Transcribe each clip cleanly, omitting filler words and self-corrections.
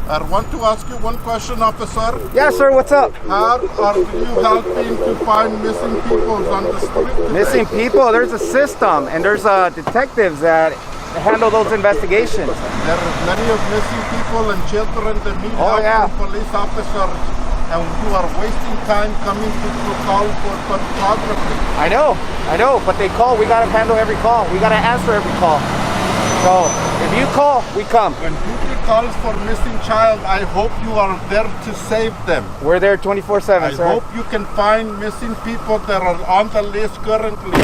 I want to ask you one question, officer. Yeah, sir, what's up? How are you helping to find missing people on the street today? Missing people? There's a system, and there's detectives that handle those investigations. There are many of missing people and children that need help from police officers, and you are wasting time coming to call for photography. I know, but they call. We gotta handle every call. We gotta answer every call. So if you call, we come. When people calls for missing child, I hope you are there to save them. We're there 24/7, sir. I hope you can find missing people that are on the list currently.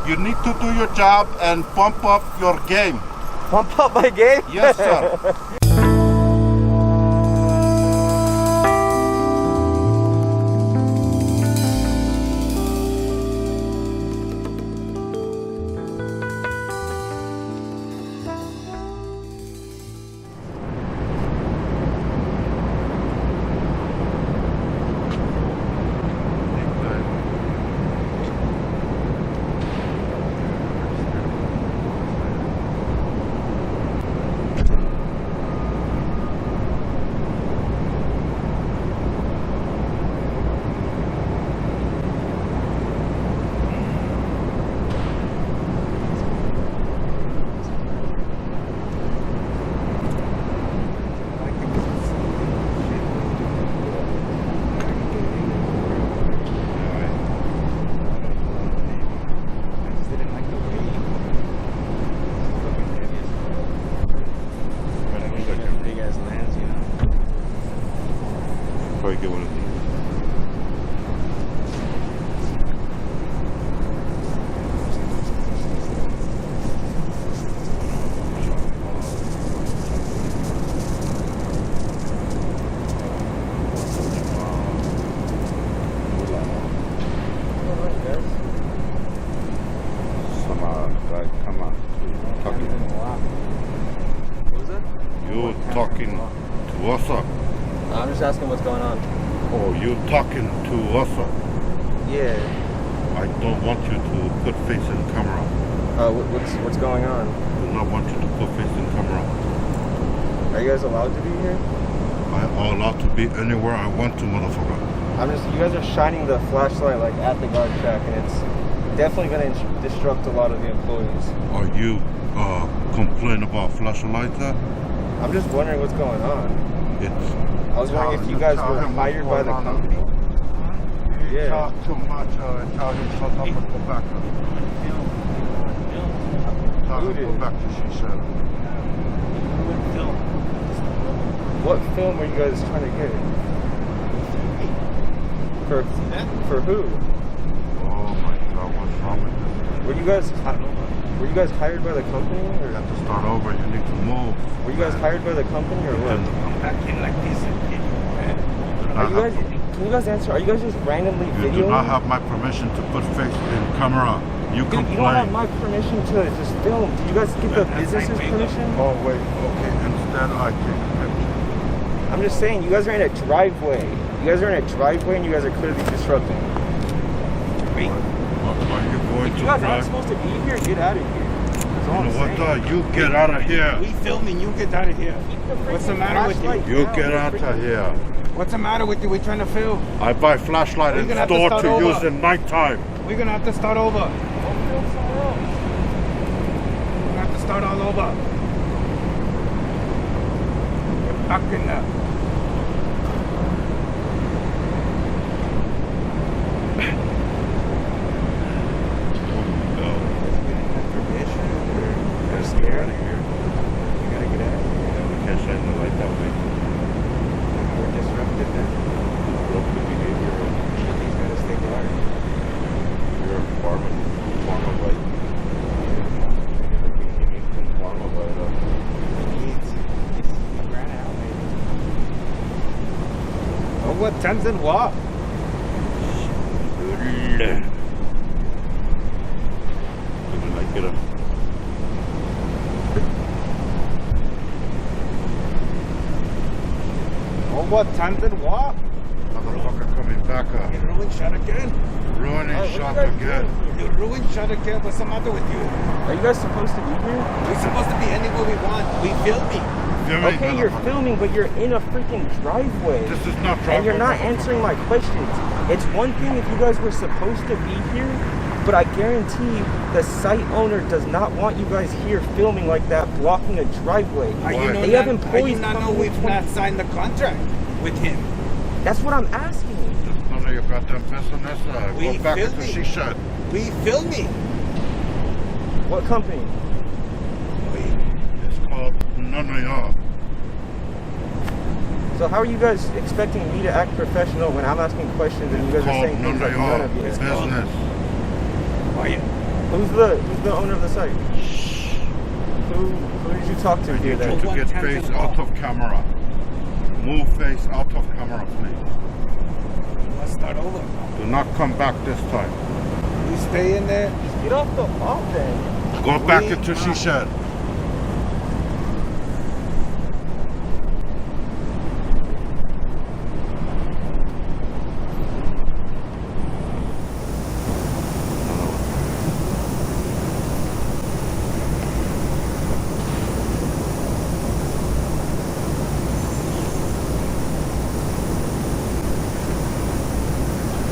You need to do your job and pump up your game. Pump up my game? Yes, sir. Probably get one of these. You talking to us? I'm just asking what's going on. Oh, you talking to us? Yeah. I don't want you to put face in camera. What's going on? I do not want you to put face in camera. Are you guys allowed to be here? I'm allowed to be anywhere I want to, motherfucker. You guys are shining the flashlight like at the guard shack, and it's definitely going to disrupt a lot of the employees. Are you complaining about flashlight there? I'm just wondering what's going on. I was wondering if you guys were hired by the company. You talk too much, tell him shut up and go back. Tell him go back to Shisha. What film were you guys trying to get? For who? Oh my God, what's wrong with this? Were you guys hired by the company? Or? You have to start over, you need to move. Were you guys hired by the company or what? I'm back in like this. Can you guys answer? Are you guys just randomly videoing? You do not have my permission to put face in camera. You complain. You don't have my permission to just film. Did you guys get the business's permission? Oh wait, okay. Instead I take a picture. I'm just saying, you guys are in a driveway. You guys are in a driveway and you guys are clearly disrupting. Wait. Are you going to you guys drive? aren't supposed to be here. Get out of here. You know what? You get out of here. We filming. You get out of here. What's the matter with you? You get out of here. What's the matter with you? We're trying to film. I buy flashlight in store to use in nighttime. We're gonna have to start over. We're gonna have to start all over. We're back in there. What tens and what? Oh, what tens and what? Motherfucker coming back up. You ruined shot again. Ruining shot again. You ruined shot again. What's the matter with you? Are you guys supposed to be here? We're supposed to be anywhere we want. We filming. filming. Okay, you're motherfucker. filming, but you're in a freaking driveway. This is not driveway. And you're not motherfucker. answering my questions. It's one thing if you guys were supposed to be here, but I guarantee the site owner does not want you guys here filming like that, blocking a driveway. How you know They have that- employees how you not know coming we've in not signed the contract with him? That's what I'm asking you. That's none of your goddamn business. We Go back into filming. she shed. We filming. What company? It's called none of y'all. So how are you guys expecting me to act professional when I'm asking questions and you guys are Called saying things none like of none y'all. of you? Business. Quiet. Who's the owner of the site? Who did you talk to here You then? need to get face out of camera. Move face out of camera, please. Let's start over. Do not come back this time. You stay in there. Get off the off then. Go back We into she are- shed.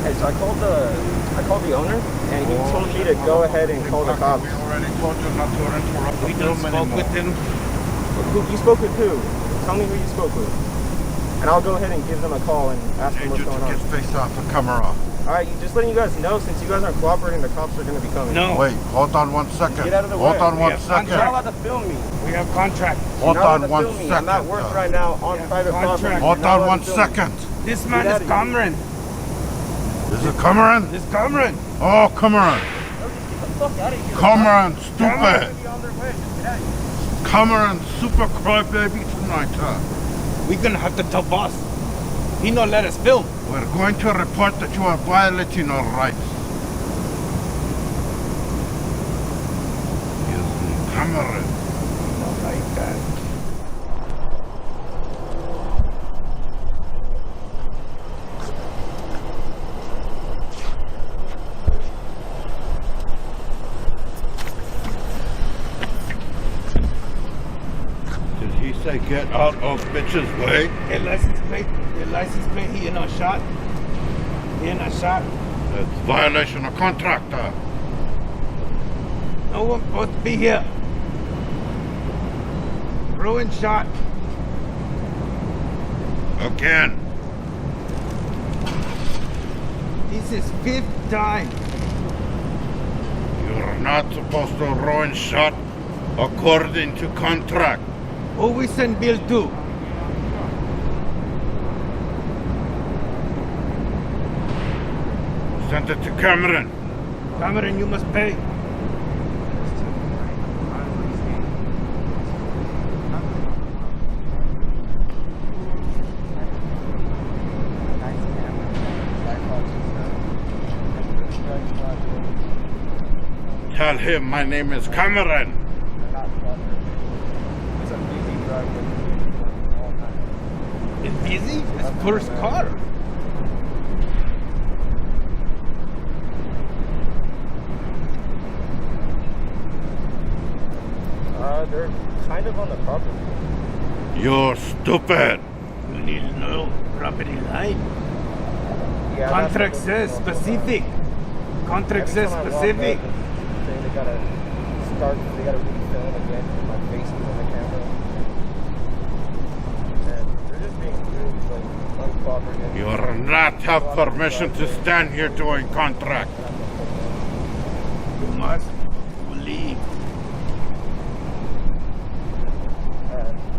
Hey, so I called the owner and he told me to go ahead and call the cops. We already told you not to interrupt We the done film spoke anymore. with him. You spoke with who? Tell me who you spoke with. And I'll go ahead and give them a call and ask them Need what's you to going get on. face out the camera. Alright, just letting you guys know, since you guys aren't cooperating, the cops are going to be coming. No. Wait, hold on 1 second. Get out of the Hold way. on We 1 have second. You're not allowed to film me. We have contract. Hold You're not on allowed to 1 film me. second. I'm at work right now on Yeah, private property. contract. Hold You're not on allowed 1 to film me. second. This man Get is out of here. Cameron. Is it Cameron? This Cameron. Oh, Cameron. Get the fuck out of here. Cameron, They're stupid. gonna be on their way. Just get out of here. Cameron, super crybaby tonight. We're gonna have to tell boss. He not let us film. We're going to report that you are violating our rights. Yes, Cameron. Not like that. Did he say get out of bitch's way? The license plate, he not shot. He not shot. That's violation of contract. No one supposed to be here. Ruin shot. Again. This is 5th time. You're not supposed to ruin shot according to contract. Who we send bill to? Send it to Cameron. Cameron, you must pay. Tell him my name is Cameron. It's busy? It's first car. They're kind of on the property. You're stupid. You need to know property line. Yeah, Contract that's- says specific. Contract says Every time I walk specific. up, it's saying they gotta start, they gotta refilm again with my face on the camera. And they're just being really like uncooperative. You are not have permission to stand here doing contract. You must leave.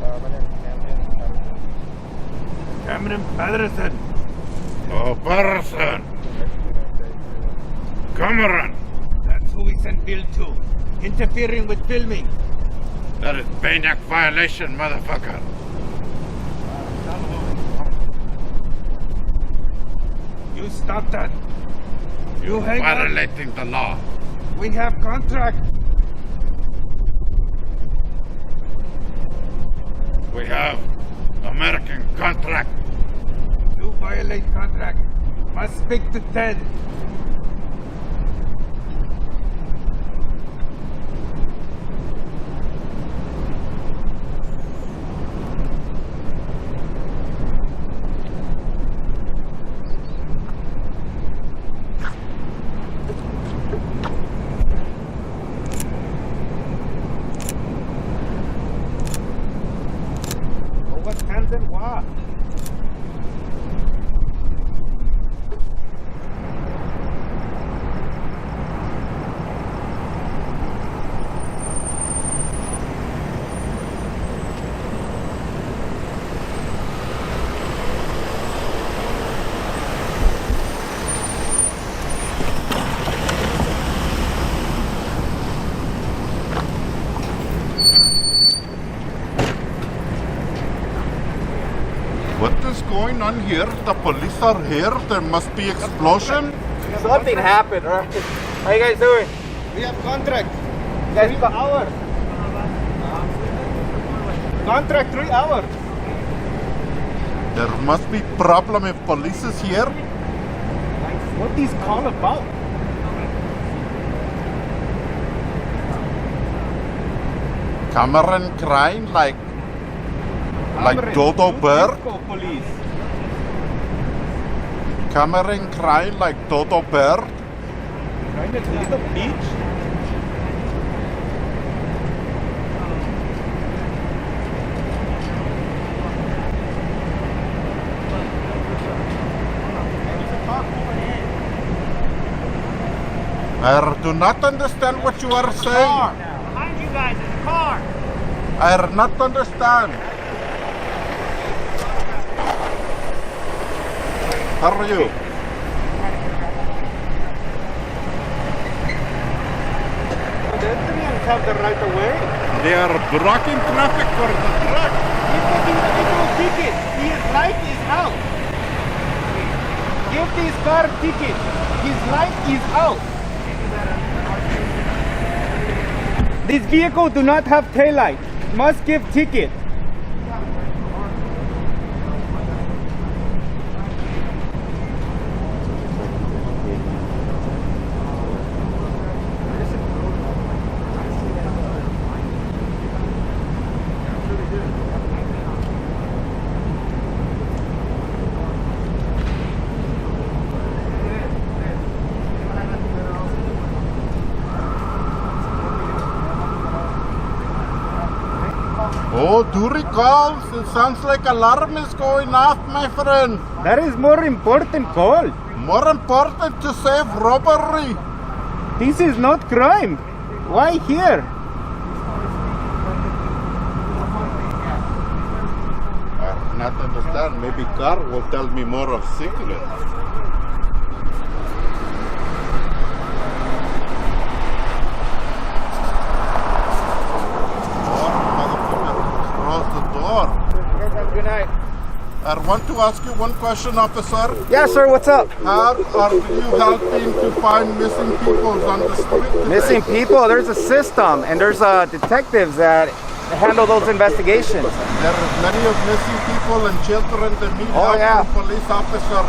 My name is Camden. Cameron Patterson. Oh, person. Cameron. That's who we send bill to. Interfering with filming. That is Baynack violation, motherfucker. You stop that. You hang on. Violating the law. We have contract. We have American contract. You violate contract. Must speak to Ted. What's hands and what? What is going on here? The police are here. There must be explosion. Something happened, right? How you guys doing? We have contract. You guys 3 hours. Contract 3 hours. There must be problem if police is here. What is call about? Cameron crying like Dodo Bird. Police. Cameron crying like Dodo Bird. Trying to leave the beach? I do not understand what you are saying. Behind you guys in the car. I do not understand. How are you? Pedestrians have the right of way. They are blocking traffic for the truck. Give the individual ticket. His light is out. Give this car ticket. His light is out. This vehicle do not have taillight. Must give ticket. Oh, do recalls. It sounds like alarm is going off, my friend. That is more important call. More important to save robbery. This is not crime. Why here? I do not understand. Maybe car will tell me more of secrets. Good night. I want to ask you one question, officer. Yeah, sir, what's up? How are you helping to find missing people on the street today? Missing people, there's a system and there's detectives that handle those investigations. There are many of missing people and children that need help from police officers,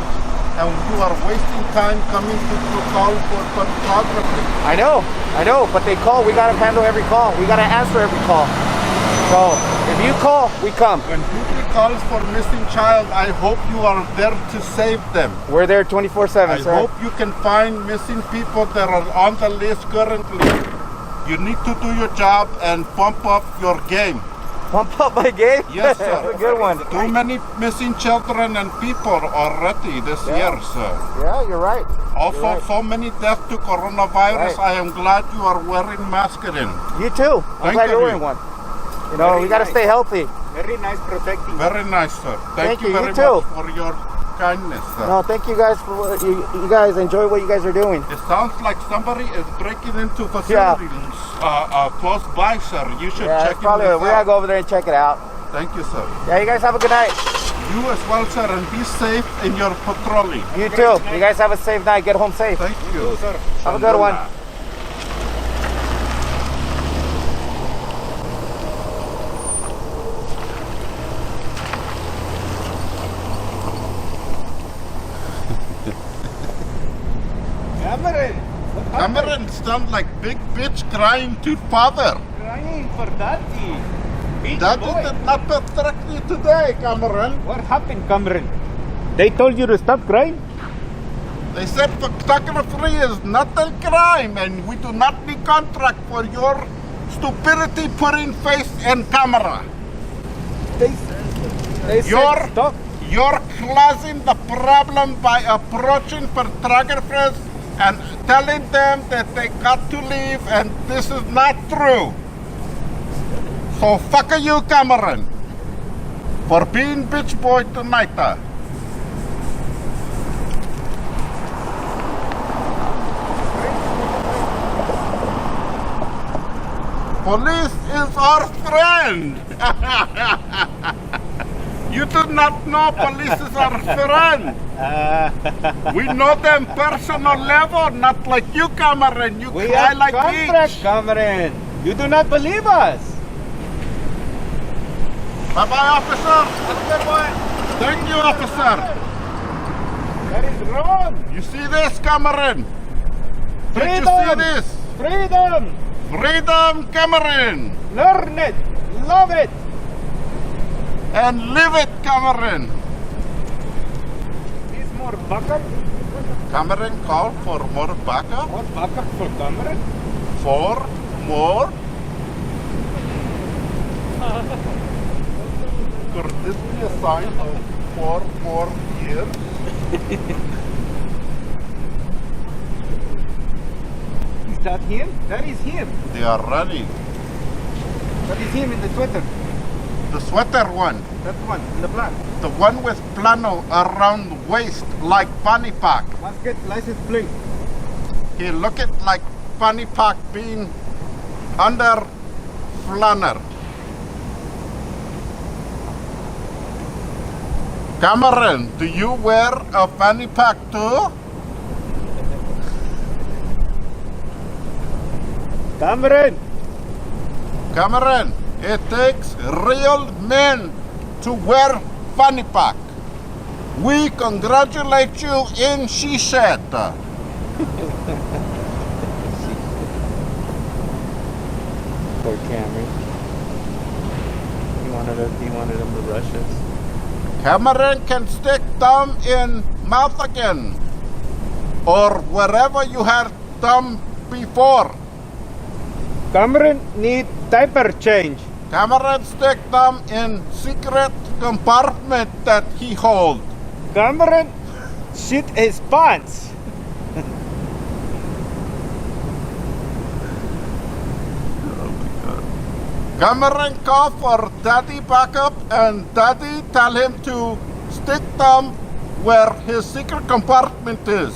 and you are wasting time coming to call for photography. I know, but they call, we gotta handle every call. We gotta answer every call. So, if you call, we come. When people calls for missing child, I hope you are there to save them. We're there 24/7, sir. I hope you can find missing people that are on the list currently. You need to do your job and pump up your game. Pump up my game? Yes, sir. That's a good one. Too many missing children and people already this year, sir. Yeah, you're right. Also, so many deaths to coronavirus. I am glad you are wearing mask in. You too. I'm glad you're wearing one. You know, we gotta stay healthy. Very nice protecting. Very nice, sir. Thank you very much for your kindness, sir. No, thank you guys for what you guys enjoy what you guys are doing. It sounds like somebody is breaking into facilities close by, sir. You should check it out. We gotta go over there and check it out. Thank you, sir. Yeah, you guys have a good night. You as well, sir, and be safe in your patrolling. You too. You guys have a safe night. Get home safe. Thank you, sir. Have a good one. Cameron sounds like big bitch crying to father. Crying for daddy. Daddy did not protect you today, Cameron. What happened, Cameron? They told you to stop crying? They said photography is not a crime and we do not need contract for your stupidity putting face in camera. They You're, said stop. you're causing the problem by approaching photographers and telling them that they got to leave, and this is not true. So fuck you, Cameron, for being bitch boy tonight. Police is our friend. You do not know police is our friend. We know them personal level, not like you, Cameron. You We cry have like contract, bitch. Cameron. You do not believe us. Bye-bye, officer. Thank you, officer. That is wrong. You see this, Cameron? Did you see Freedom. this? Freedom. Freedom, Cameron. Learn it. Love it. And live it, Cameron. Is more backup? Cameron called for more backup. More backup for Cameron? For more. Could this be a sign of 4 more years? Is that him? That is him. They are ready. That is him in the sweater. The sweater one. That one in the black. The one with plano around waist like fanny pack. Basket license plate. He look it like fanny pack being under flanner. Cameron, do you wear a fanny pack too? Cameron. Cameron, it takes real men to wear fanny pack. We congratulate you in, she said. Poor Cameron. He wanted him to rush us. Cameron can stick thumb in mouth again, or wherever you had thumb before. Cameron need diaper change. Cameron stick thumb in secret compartment that he hold. Cameron shit his pants. Cameron call for daddy backup, and daddy tell him to stick thumb where his secret compartment is.